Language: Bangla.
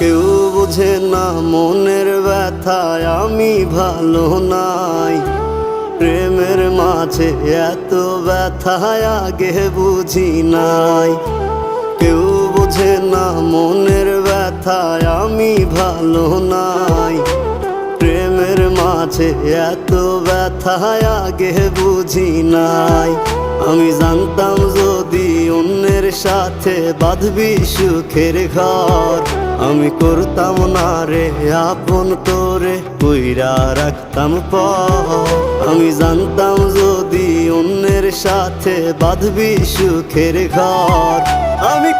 কেউ বোঝে না মনের ব্যথায় আমি ভালো নাই। প্রেমের মাঝে এত ব্যথায় আগে বুঝি নাই। কেউ বোঝে না মনের ব্যথায় আমি ভালো নাই। প্রেমের মাঝে এত ব্যথায় আগে বুঝি নাই। আমি জানতাম যদি অন্যের সাথে বাঁধবি সুখের ঘর, আমি করতাম না রে আপন তোরে কইরা রাখতাম পর। আমি জানতাম যদি অন্যের সাথে বাঁধবি সুখের ঘর, আমি